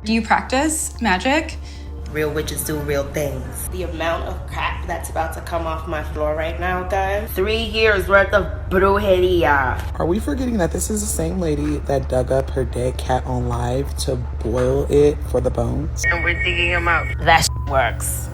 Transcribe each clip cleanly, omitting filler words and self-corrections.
Do you practice magic? Real witches do real things. The amount of crap that's about to come off my floor right now, guys. 3 years worth of brujeria. Are we forgetting that this is the same lady that dug up her dead cat on live to boil it for the bones? And we're digging them out. That works.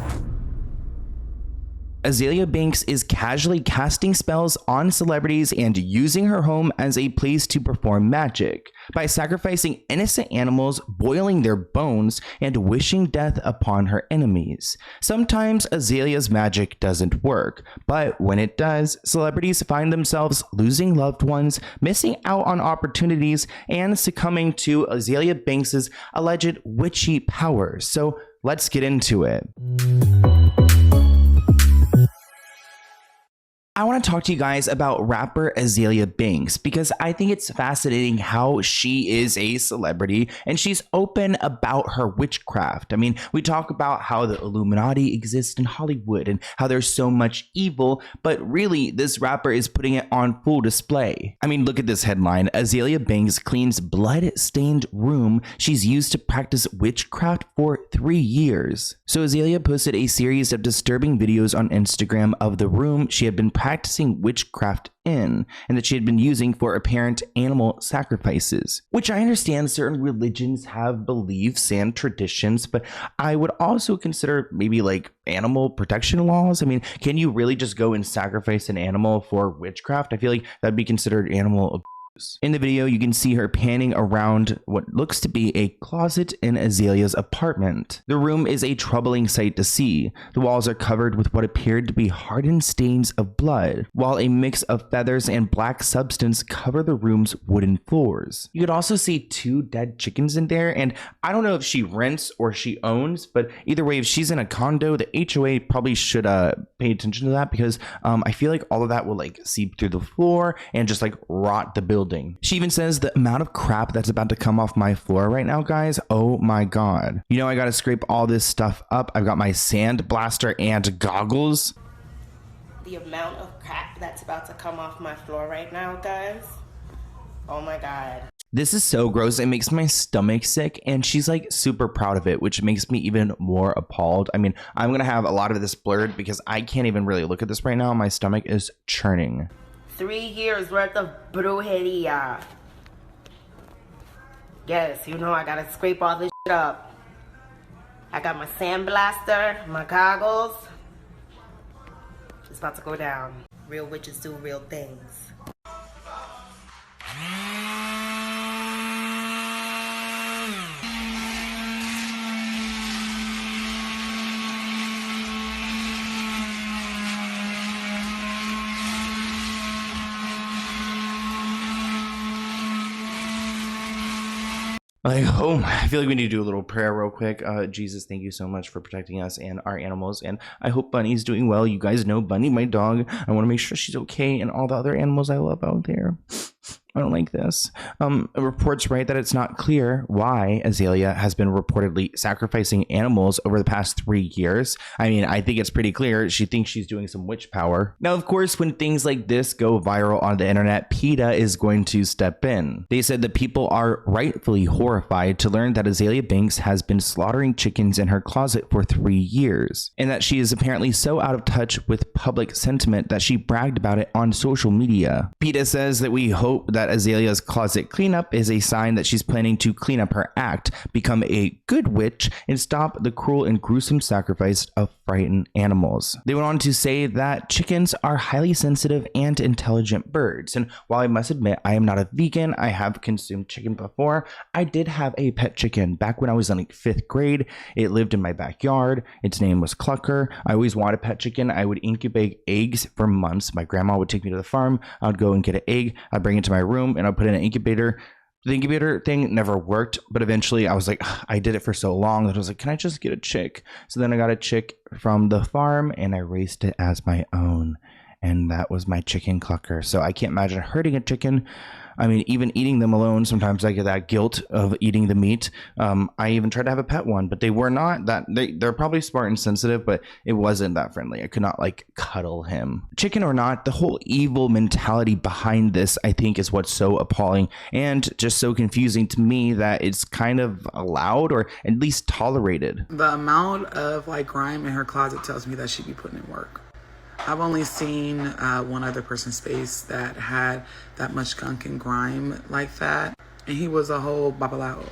Azealia Banks is casually casting spells on celebrities and using her home as a place to perform magic by sacrificing innocent animals, boiling their bones, and wishing death upon her enemies. Sometimes Azealia's magic doesn't work, but when it does, celebrities find themselves losing loved ones, missing out on opportunities, and succumbing to Azealia Banks' alleged witchy powers. So let's get into it. I want to talk to you guys about rapper Azealia Banks because I think it's fascinating how she is a celebrity and she's open about her witchcraft. I mean, we talk about how the Illuminati exists in Hollywood and how there's so much evil, but really this rapper is putting it on full display. I mean, look at this headline. Azealia Banks cleans blood-stained room she's used to practice witchcraft for 3 years. So Azealia posted a series of disturbing videos on Instagram of the room she had been practicing witchcraft in and that she had been using for apparent animal sacrifices, which I understand certain religions have beliefs and traditions, but I would also consider maybe like animal protection laws. I mean, can you really just go and sacrifice an animal for witchcraft? I feel like that'd be considered animal abuse. In the video, you can see her panning around what looks to be a closet in Azealia's apartment. The room is a troubling sight to see. The walls are covered with what appeared to be hardened stains of blood, while a mix of feathers and black substance cover the room's wooden floors. You could also see 2 dead chickens in there, and I don't know if she rents or she owns, but either way, if she's in a condo, the HOA probably should pay attention to that because I feel like all of that will like seep through the floor and just like rot the building. She even says the amount of crap that's about to come off my floor right now, guys. Oh my God. You know, I got to scrape all this stuff up. I've got my sand blaster and goggles. The amount of crap that's about to come off my floor right now, guys. Oh my God. This is so gross. It makes my stomach sick, and she's like super proud of it, which makes me even more appalled. I mean, I'm going to have a lot of this blurred because I can't even really look at this right now. My stomach is churning. 3 years worth of brujeria. Yes, you know I gotta scrape all this shit up. I got my sandblaster, my goggles. It's about to go down. Real witches do real things. Like, oh, I feel like we need to do a little prayer real quick. Jesus, thank you so much for protecting us and our animals. And I hope Bunny's doing well. You guys know Bunny, my dog. I want to make sure she's okay and all the other animals I love out there. I don't like this. Reports write that it's not clear why Azealia has been reportedly sacrificing animals over the past 3 years. I mean, I think it's pretty clear she thinks she's doing some witch power. Now, of course, when things like this go viral on the internet, PETA is going to step in. They said that people are rightfully horrified to learn that Azealia Banks has been slaughtering chickens in her closet for 3 years, and that she is apparently so out of touch with public sentiment that she bragged about it on social media. PETA says that we hope that Azealia's closet cleanup is a sign that she's planning to clean up her act, become a good witch, and stop the cruel and gruesome sacrifice of frightened animals. They went on to say that chickens are highly sensitive and intelligent birds, and while I must admit I am not a vegan, I have consumed chicken before. I did have a pet chicken back when I was in like 5th grade. It lived in my backyard. Its name was Clucker. I always wanted a pet chicken. I would incubate eggs for months. My grandma would take me to the farm. I would go and get an egg. I'd bring it to my room and I'd put it in an incubator. The incubator thing never worked, but eventually I was like, I did it for so long that I was like, can I just get a chick? So then I got a chick from the farm and I raised it as my own. And that was my chicken Clucker. So I can't imagine hurting a chicken. I mean, even eating them alone, sometimes I get that guilt of eating the meat. I even tried to have a pet one, but they were not that, they're probably smart and sensitive, but it wasn't that friendly. I could not like cuddle him. Chicken or not, the whole evil mentality behind this, I think, is what's so appalling and just so confusing to me that it's kind of allowed or at least tolerated. The amount of like grime in her closet tells me that she'd be putting in work. I've only seen one other person's face that had that much gunk and grime like that, and he was a whole babalao.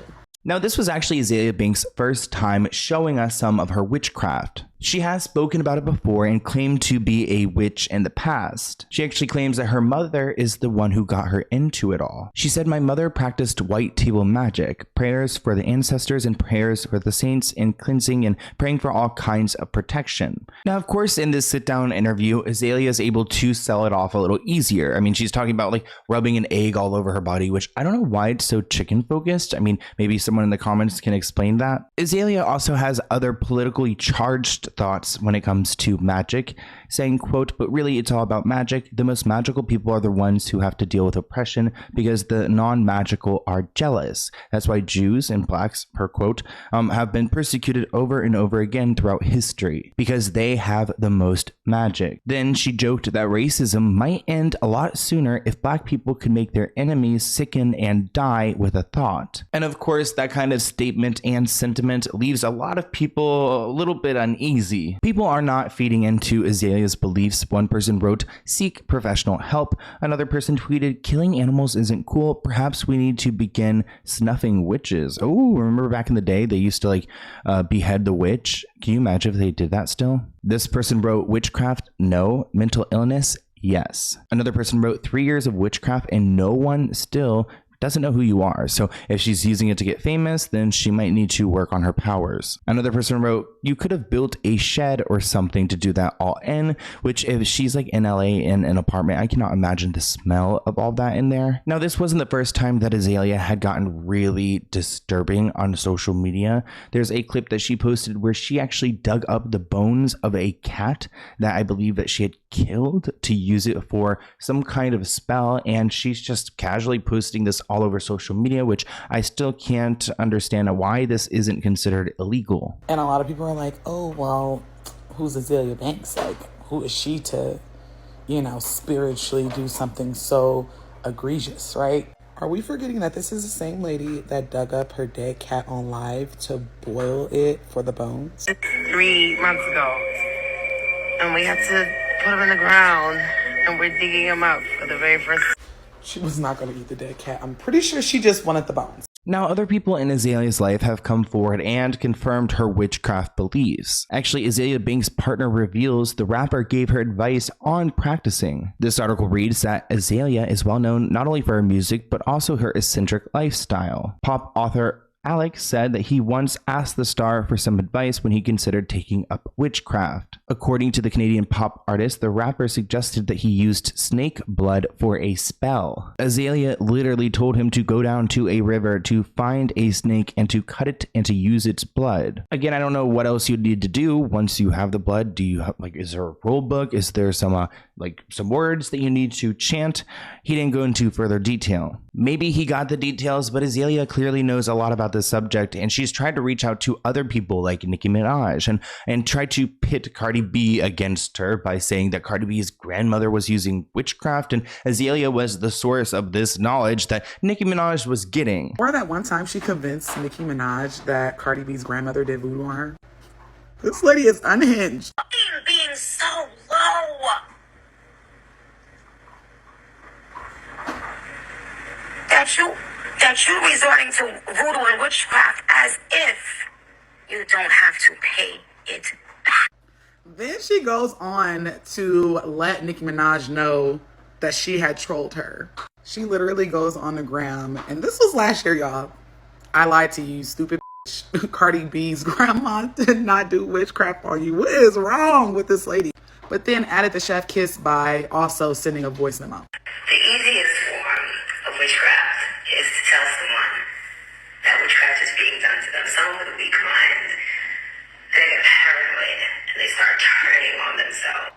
Now, this was actually Azealia Banks' first time showing us some of her witchcraft. She has spoken about it before and claimed to be a witch in the past. She actually claims that her mother is the one who got her into it all. She said, "My mother practiced white table magic, prayers for the ancestors and prayers for the saints and cleansing and praying for all kinds of protection." Now, of course, in this sit-down interview, Azealia is able to sell it off a little easier. I mean, she's talking about like rubbing an egg all over her body, which I don't know why it's so chicken focused. I mean, maybe someone in the comments can explain that. Azealia also has other politically charged thoughts when it comes to magic, saying, quote, "But really it's all about magic. The most magical people are the ones who have to deal with oppression because the non-magical are jealous. That's why Jews and blacks," per quote, "have been persecuted over and over again throughout history because they have the most magic." Then she joked that racism might end a lot sooner if black people could make their enemies sicken and die with a thought. And of course, that kind of statement and sentiment leaves a lot of people a little bit uneasy. People are not feeding into Azalea's beliefs. One person wrote, "Seek professional help." Another person tweeted, "Killing animals isn't cool. Perhaps we need to begin snuffing witches." Oh, remember back in the day they used to like behead the witch? Can you imagine if they did that still? This person wrote, "Witchcraft? No. Mental illness? Yes." Another person wrote, 3 years of witchcraft and no one still doesn't know who you are. So if she's using it to get famous, then she might need to work on her powers. Another person wrote, "You could have built a shed or something to do that all in," which if she's like in LA in an apartment, I cannot imagine the smell of all that in there. Now, this wasn't the first time that Azealia had gotten really disturbing on social media. There's a clip that she posted where she actually dug up the bones of a cat that I believe that she had killed to use it for some kind of spell, and she's just casually posting this all over social media, which I still can't understand why this isn't considered illegal. And a lot of people are like, "Oh, well, who's Azealia Banks? Like, who is she to, spiritually do something so egregious, right?" Are we forgetting that this is the same lady that dug up her dead cat on live to boil it for the bones? 3 months ago. And we had to put him in the ground. And we're digging him up for the very first. She was not going to eat the dead cat. I'm pretty sure she just wanted the bones. Now, other people in Azalea's life have come forward and confirmed her witchcraft beliefs. Actually, Azealia Banks' partner reveals the rapper gave her advice on practicing. This article reads that Azealia is well known not only for her music, but also her eccentric lifestyle. Pop author Alex said that he once asked the star for some advice when he considered taking up witchcraft. According to the Canadian pop artist, the rapper suggested that he used snake blood for a spell. Azealia literally told him to go down to a river to find a snake and to cut it and to use its blood. Again, I don't know what else you'd need to do once you have the blood. Do you have, is there a rule book? Is there some words that you need to chant? He didn't go into further detail. Maybe he got the details, but Azealia clearly knows a lot about this subject, and she's tried to reach out to other people like Nicki Minaj and tried to pit Cardi B against her by saying that Cardi B's grandmother was using witchcraft and Azealia was the source of this knowledge that Nicki Minaj was getting. Or that one time she convinced Nicki Minaj that Cardi B's grandmother did voodoo on her. This lady is unhinged. Being so low. That you resorting to voodoo and witchcraft as if you don't have to pay it back. Then she goes on to let Nicki Minaj know that she had trolled her. She literally goes on the gram, and this was last year, y'all. "I lied to you, stupid bitch. Cardi B's grandma did not do witchcraft on you. What is wrong with this lady?" But then added the chef kiss by also sending a voice memo. The easiest form of witchcraft is to tell someone that witchcraft is being done to them. Someone with a weak mind, they get paranoid and they start turning on themselves.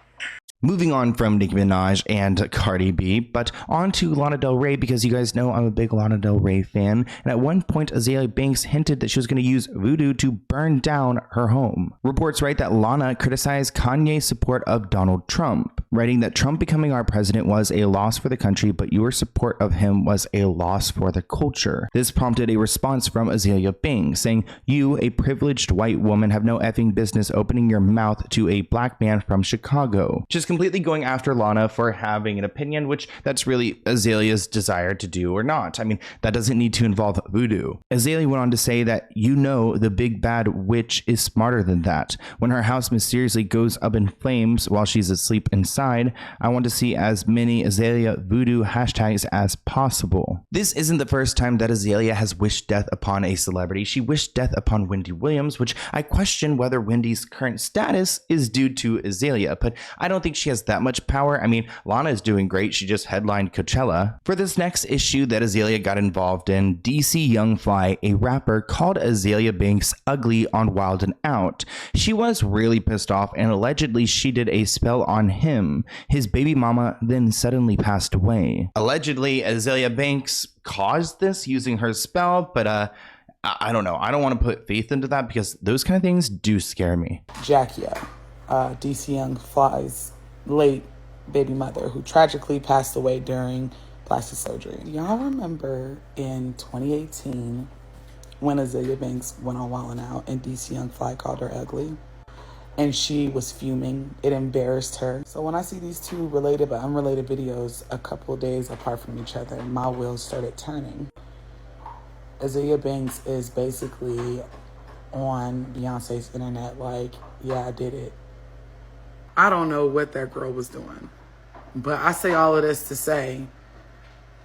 Moving on from Nicki Minaj and Cardi B, but on to Lana Del Rey, because you guys know I'm a big Lana Del Rey fan, and at one point Azealia Banks hinted that she was going to use voodoo to burn down her home. Reports write that Lana criticized Kanye's support of Donald Trump, writing that Trump becoming our president was a loss for the country, but your support of him was a loss for the culture. This prompted a response from Azealia Banks, saying, "You, a privileged white woman, have no effing business opening your mouth to a black man from Chicago." Just completely going after Lana for having an opinion, which that's really Azalea's desire to do or not. I mean, that doesn't need to involve voodoo. Azealia went on to say that, "You know, the big bad witch is smarter than that. When her house mysteriously goes up in flames while she's asleep inside, I want to see as many Azealia voodoo hashtags as possible." This isn't the first time that Azealia has wished death upon a celebrity. She wished death upon Wendy Williams, which I question whether Wendy's current status is due to Azealia, but I don't think she has that much power. I mean, Lana is doing great. She just headlined Coachella. For this next issue that Azealia got involved in, DC Young Fly, a rapper, called Azealia Banks ugly on Wild 'N Out. She was really pissed off, and allegedly she did a spell on him. His baby mama then suddenly passed away. Allegedly, Azealia Banks caused this using her spell, but I don't know. I don't want to put faith into that because those kind of things do scare me. Jackia, DC Young Fly's late baby mother, who tragically passed away during plastic surgery. Y'all remember in 2018 when Azealia Banks went on Wild 'N Out and DC Young Fly called her ugly? And she was fuming. It embarrassed her. So when I see these two related but unrelated videos a couple of days apart from each other, my wheels started turning. Azealia Banks is basically on Beyonce's internet like, yeah, I did it. I don't know what that girl was doing. But I say all of this to say,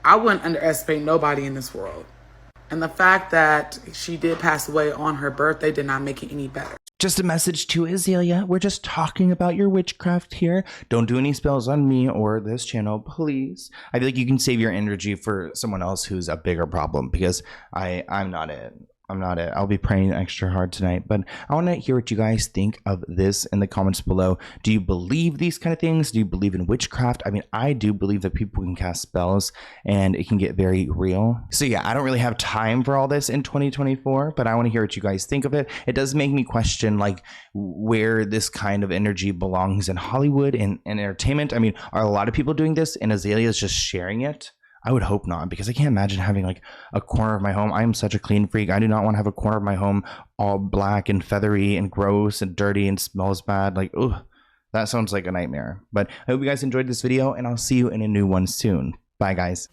I wouldn't underestimate nobody in this world. And the fact that she did pass away on her birthday did not make it any better. Just a message to Azealia. We're just talking about your witchcraft here. Don't do any spells on me or this channel, please. I feel like you can save your energy for someone else who's a bigger problem, because I'm not it. I'm not it. I'll be praying extra hard tonight, but I want to hear what you guys think of this in the comments below. Do you believe these kind of things? Do you believe in witchcraft? I mean, I do believe that people can cast spells and it can get very real. So yeah, I don't really have time for all this in 2024, but I want to hear what you guys think of it. It does make me question like where this kind of energy belongs in Hollywood and entertainment. I mean, are a lot of people doing this and Azealia is just sharing it? I would hope not, because I can't imagine having like a corner of my home. I'm such a clean freak. I do not want to have a corner of my home all black and feathery and gross and dirty and smells bad. Like, ugh, that sounds like a nightmare. But I hope you guys enjoyed this video, and I'll see you in a new one soon. Bye, guys.